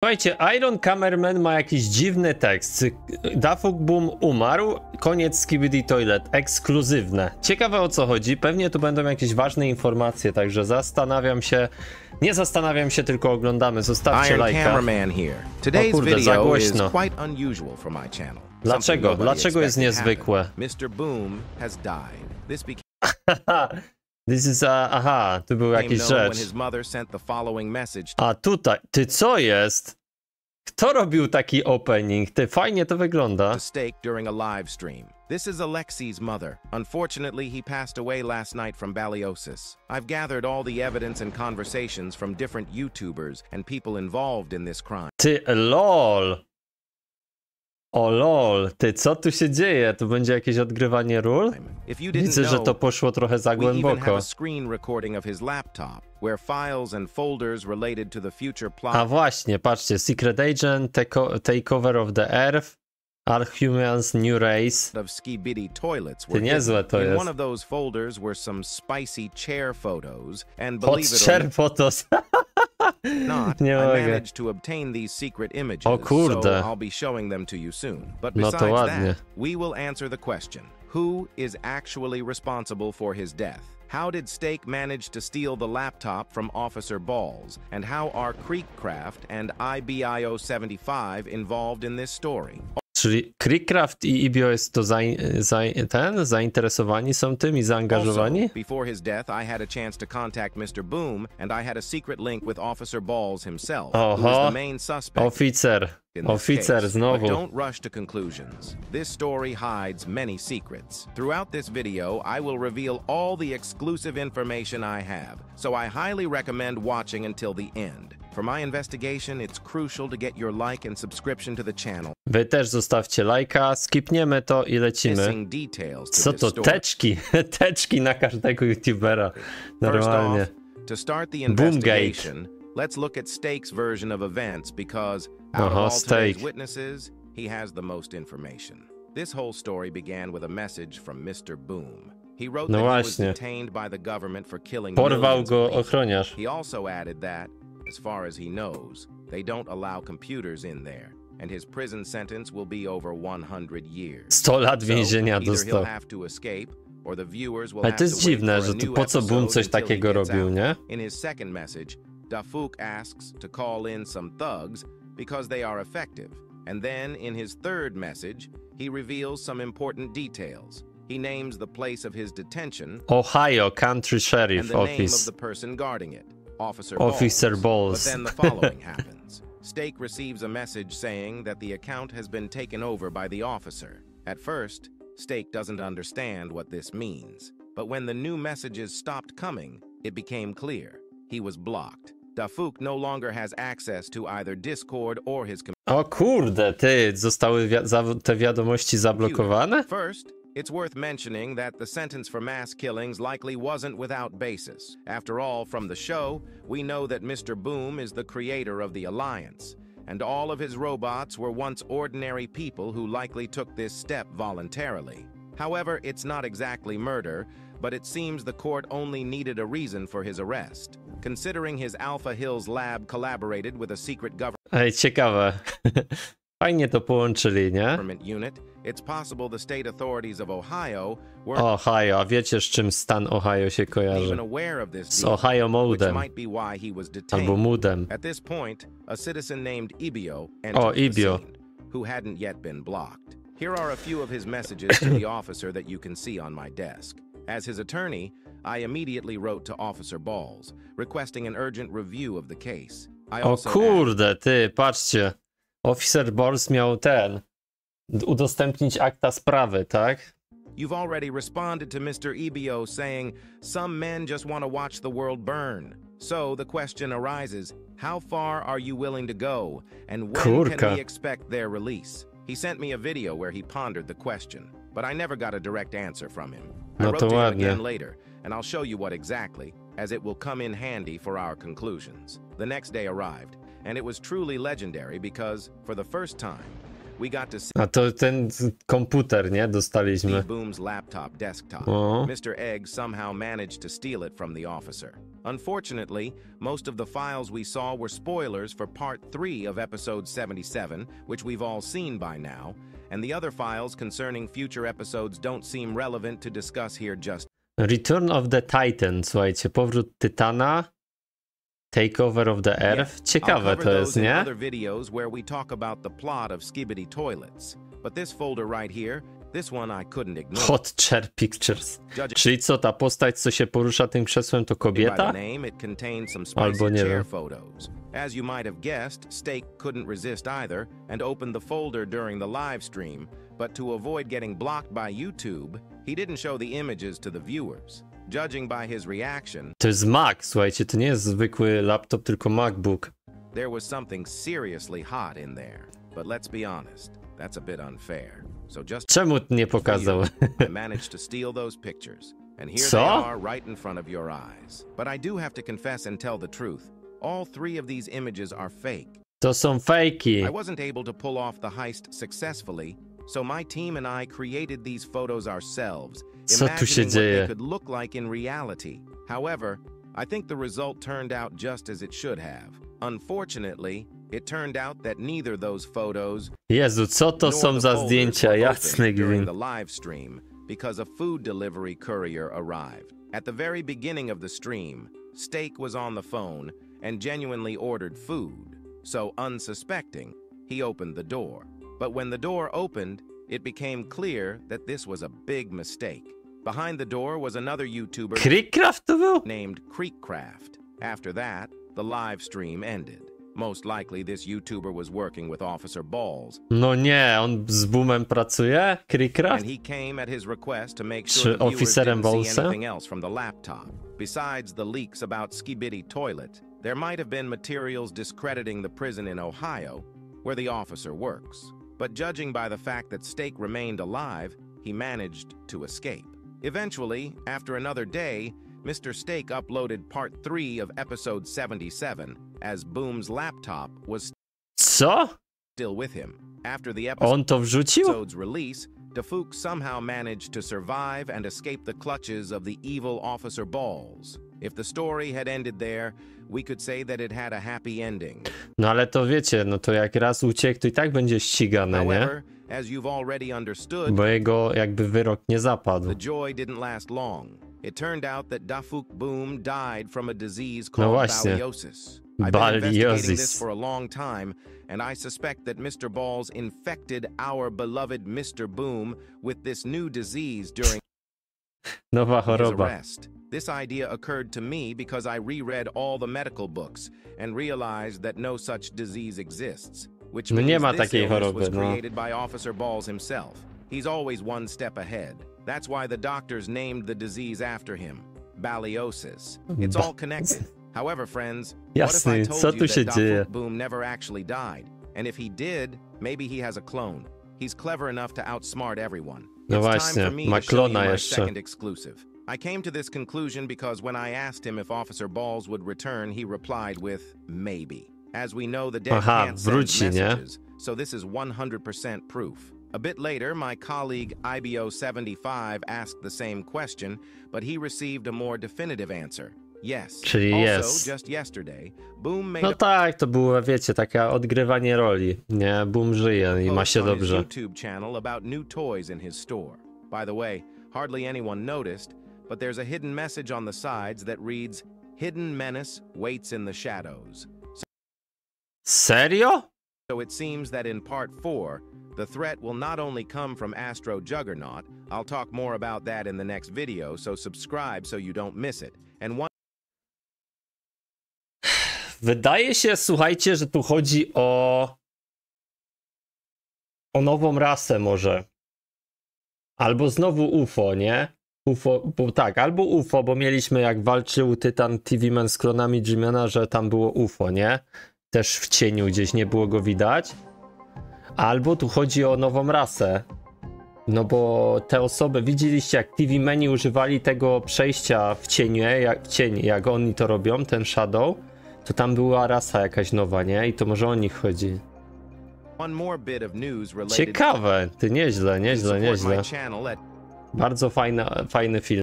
Słuchajcie, Iron Cameraman ma jakiś dziwny tekst. Dafuk Boom umarł, koniec Skibidi Toilet, ekskluzywne. Ciekawe o co chodzi, pewnie tu będą jakieś ważne informacje, także zastanawiam się, nie zastanawiam się, tylko oglądamy. Zostawcie lajka. O kurde, za głośno. Dlaczego? Dlaczego jest niezwykłe? This is aha, tu był jakiś rzecz. A tutaj, ty co jest? Kto robił taki opening? Ty, fajnie to wygląda. This is Alexi's mother. Unfortunately, he passed away last night from babesiosis. I've gathered all the evidence and conversations from different YouTubers and people involved in this crime. Ty, lol. O lol, ty, co tu się dzieje? Tu będzie jakieś odgrywanie ról? Widzę, że to poszło trochę za głęboko. A właśnie, patrzcie, Secret Agent, Takeover of the Earth, Archumans New Race. Ty, niezłe to jest. Hot chair photos. Nie mogę. O kurde. No to ładnie. We will answer the question: who is actually responsible for his death? How did Stake manage to steal the laptop from Officer Balls? And how are Creekcraft and IBIO75 involved in this story? Czyli Creekcraft i IBIO jest to zainteresowani są tym i zaangażowani? Also, before his death, I had a chance to contact Mr. Boom, and I had a secret link with Officer Balls himself, who is the main suspect. Oficer znowu. But don't rush to conclusions. This story hides many secrets. Throughout this video, I will reveal all the exclusive information I have, so I highly recommend watching until the end. For my investigation, it's crucial to get your like and subscription to the channel. Wy też zostawcie lajka, skipniemy to i lecimy. Co to, teczki? Teczki na każdego youtubera. Normalnie. To start the investigation, let's look at Stake's version of events because out of all today's witnesses, he has the most information. This whole story began with a message from Mr. Boom. He wrote that he was detained by the government for killing millions of people. He also added that, as far as he knows, they don't allow computers in there, and his prison sentence will be over 100 years. 100 lat więzienia dostał. Ale to jest dziwne, że tu po co Boom coś takiego robił, nie? In his second message, Dafuk asks to call in some thugs because they are effective. And then in his third message, he reveals some important details. He names the place of his detention, Ohio Country Sheriff and the name Office. of the person guarding it, Officer Balls. But then the following happens. Stake receives a message saying that the account has been taken over by the officer. At first, Stake doesn't understand what this means. But when the new messages stopped coming, it became clear. He was blocked. Dafuk no longer has access to either Discord or his computer. O kurde, ty, zostały te wiadomości zablokowane? First, it's worth mentioning that the sentence for mass killings likely wasn't without basis. After all, from the show, we know that Mr. Boom is the creator of the Alliance, and all of his robots were once ordinary people who likely took this step voluntarily. However, it's not exactly murder, but it seems the court only needed a reason for his arrest, considering his Alpha Hills lab collaborated with a secret government. Ej, ciekawe. Fajnie to połączyli, nie? Unit. It's possible the state authorities of Ohio were Ohio, a wiecie z czym stan Ohio się kojarzy? even aware of this Z deal, Ohio which Modem. might be why he was detained. Albo Moodem. At this point, a citizen named Ibio entered the Ibio. scene, who hadn't yet been blocked. Here are a few of his messages to the officer that you can see on my desk. As his attorney, I immediately wrote to Officer Balls, requesting an urgent review of the case. I O also kurde, ty, patrzcie. Officer Balls miał udostępnić akta sprawy, tak? You've already responded to Mr. Ibio saying, some men just want to watch the world burn. So the question arises, how far are you willing to go? And when can we expect their release? He sent me a video where he pondered the question, but I never got a direct answer from him. I wrote to him again later, and I'll show you what exactly, as it will come in handy for our conclusions. The next day arrived, and it was truly legendary because, for the first time, we got to see A to ten komputer, nie? Dostaliśmy. Boom's laptop desktop. O. Mr. Egg somehow managed to steal it from the officer. Unfortunately, most of the files we saw were spoilers for part 3 of episode 77, which we've all seen by now, and the other files concerning future episodes don't seem relevant to discuss here just. Return of the Titan, słuchajcie, powrót Tytana, Takeover of the Earth. Ciekawe to jest, nie? Other videos where we talk about the plot of Skibidi Toilets, but this folder right here, this one I couldn't ignore. Hot Chair Pictures. Czyli co, ta postać, co się porusza tym krzesłem, to kobieta? Albo nie wiem. As you might have guessed, Steak couldn't resist either and opened the folder during the live stream, but to avoid getting blocked by YouTube, he didn't show the images to the viewers. Judging by his reaction, to jest Mac, słuchajcie, to nie jest zwykły laptop, tylko MacBook. There was something seriously hot in there, but let's be honest, that's a bit unfair. So just Czemu nie pokazał? I managed to steal those pictures, and here Co? they are right in front of your eyes. But I do have to confess and tell the truth. All 3 of these images are fake. To są fejki. I wasn't able to pull off the heist successfully, so my team and I created these photos ourselves, Co tu się imagining what they dzieje? could look like in reality. However, I think the result turned out just as it should have. Unfortunately, it turned out that neither those photos Jezu, co to nor są the za folders zdjęcia? were Jasny opened during gwint. the live stream because a food delivery courier arrived. At the very beginning of the stream, Steak was on the phone and genuinely ordered food. So, unsuspecting, he opened the door. But when the door opened, it became clear that this was a big mistake. Behind the door was another YouTuber Creekcraft to był? named Creekcraft. After that, the live stream ended. Most likely this YouTuber was working with Officer Balls. No nie, on z Boomem pracuje? Creekcraft? And he came at his request to make Czy sure the viewers oficerem didn't see Ballsem? anything else from the laptop. Besides the leaks about Skibidi Toilet, there might have been materials discrediting the prison in Ohio, where the officer works. But judging by the fact that Steak remained alive, he managed to escape. Eventually, after another day, Mr. Steak uploaded part 3 of episode 77, as Boom's laptop was Co? still with him. After the On to wrzucił? episode's release, DeFook somehow managed to survive and escape the clutches of the evil Officer Balls. If the story had ended there, we could say that it had a happy ending. No ale to wiecie, no to jak raz uciekł, to i tak będzie ścigany, nie? However, as you've already understood, Bo jego jakby wyrok nie zapadł. the joy didn't last long. It turned out that Dafuk Boom died from a disease No called właśnie. baliosis. I've been investigating this Baliosis. for a long time, and I suspect that Mr. Balls infected our beloved Mr. Boom with this new disease during Nowa his choroba. arrest. This idea occurred to me because I reread all the medical books and realized that no such disease exists, which No nie means ma this takiej illness choroby, was no. created by Officer Balls himself. He's always one step ahead. That's why the doctors named the disease after him, baliosis. It's all connected. However, friends, what if I Jasny, told co you tu się that dzieje? Dafuk Boom never actually died? And if he did, maybe he has a clone. He's clever enough to outsmart everyone. No It's właśnie, time for me ma to show you klona my jeszcze. second exclusive. I came to this conclusion because when I asked him if Officer Balls would return, he replied with, maybe. As we know, the dead Aha, can't send wróci, nie? messages, so this is 100% proof. A bit later, my colleague IBO75 asked the same question, but he received a more definitive answer. Yes. Czyli Also, jest. just yesterday, Boom made No a tak, to było, wiecie, takie odgrywanie roli. Nie, Boom żyje i ma post się on his dobrze. YouTube channel about new toys in his store. By the way, hardly anyone noticed, but there's a hidden message on the sides that reads, "Hidden menace waits in the shadows." Serio? So it seems that in part 4, the threat will not only come from Astro Juggernaut. I'll talk more about that in the next video, so subscribe so you don't miss it. And one Wydaje się, słuchajcie, że tu chodzi o nową rasę może. Albo znowu UFO, nie? UFO, bo tak, albo UFO, bo mieliśmy jak walczył Tytan TV Man z klonami Jimena, że tam było UFO, nie? Też w cieniu gdzieś nie było go widać. Albo tu chodzi o nową rasę. No bo te osoby, widzieliście jak TV Mani używali tego przejścia w cień, jak oni to robią, ten Shadow, to tam była rasa jakaś nowa, nie? I to może o nich chodzi. One more bit of news related Ciekawe, ty nieźle. to my channel at Bardzo fajny film.